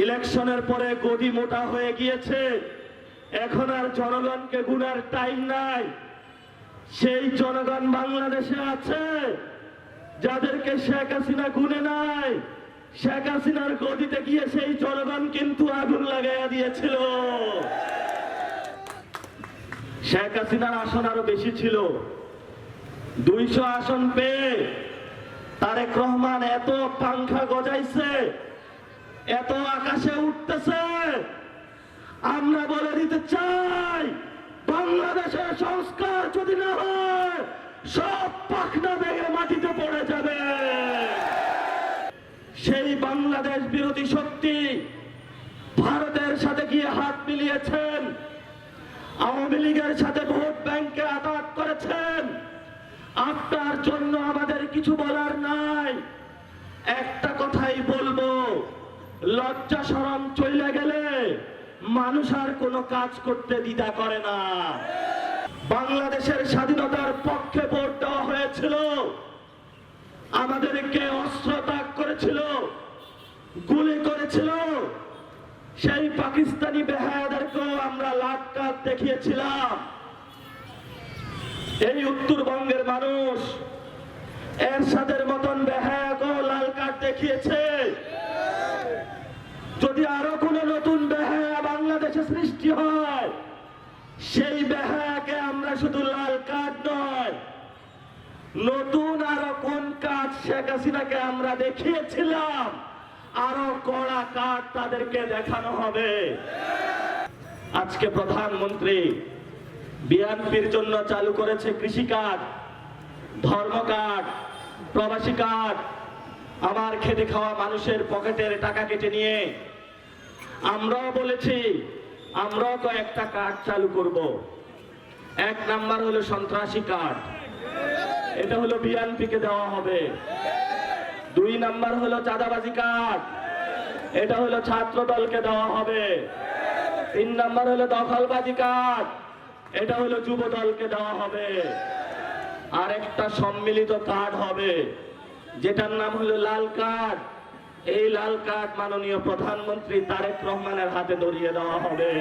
ইলেকশনের পরে গদি মোটা হয়ে গিয়েছে, এখন আর জনগণকে গুনার টাইম নাই। সেই জনগণ বাংলাদেশে আছে যাদেরকে শেখ হাসিনা গুনে নাই। শেখ হাসিনার গদিতে গিয়ে সেই জনগণ কিন্তু আগুন লাগাইয়া দিয়েছিল। শেখ হাসিনার আসন আরো বেশি ছিল, 200 আসন পেয়ে তারেক রহমান এত পাংখা গজাইছে, এত আকাশে উঠতেছে। আমরা বলে দিতে চাই, বাংলাদেশের সংস্কার যদি না হয় সব পাখনা ভেঙে মাটিতে পড়ে যাবে। সেই বাংলাদেশ বিরোধী শক্তি ভারতের সাথে গিয়ে হাত মিলিয়েছেন, আওয়ামী লীগের সাথে ভোট ব্যাংকে আঘাত করেছেন। আপনার জন্য আমাদের কিছু বলার নাই, একটা কথাই বলবো, লজ্জা শরম চলে গেলে মানুষ আর কোনো কাজ করতে দ্বিধা করে না। বাংলাদেশের স্বাধীনতার পক্ষে ভোট দেওয়া হয়েছিল, আমাদেরকে অস্ত্র ত্যাগ করেছিল, গুলি করেছিল। সেই পাকিস্তানি বেহায়াদেরকেও আমরা লাল কার্ড দেখিয়েছিলাম। এই উত্তরবঙ্গের মানুষ এরশাদের মতন বেহায়াকেও লাল কার্ড দেখিয়েছে। যদি আরো কোন নতুন বেহায়া বাংলাদেশে সৃষ্টি হয়, সেই বেহায়াকে আমরা শুধু লাল কার্ড নয়, নতুন আরো কোন কাজ শেখ হাসিনাকে আমরা দেখিয়েছিলাম, আরো কড়া কার্ড তাদেরকে দেখানো হবে। আজকে প্রধানমন্ত্রী বিএনপির জন্য চালু করেছে কৃষি কার্ড, ধর্ম কার্ড, প্রবাসী কার্ড। আমার খেটে খাওয়া মানুষের পকেটের টাকা কেটে নিয়ে আমরাও বলেছি, আমরাও তো একটা কার্ড চালু করব। 1 নাম্বার হলো সন্ত্রাসী কার্ড, এটা হলো বিএনপিকে দেওয়া হবে। 2 নাম্বার হলো চাঁদাবাজি কার্ড, এটা হলো ছাত্র দলকে দেওয়া হবে। 3 নাম্বার হলো দখলবাজি কার্ড, এটা হলো যুব দলকে দেওয়া হবে। আর একটা সম্মিলিত কার্ড হবে, যেটার নাম হলো লাল কার্ড। এই লাল কার্ড মাননীয় প্রধানমন্ত্রী তারেক রহমানের হাতে ধরিয়ে দেওয়া হবে।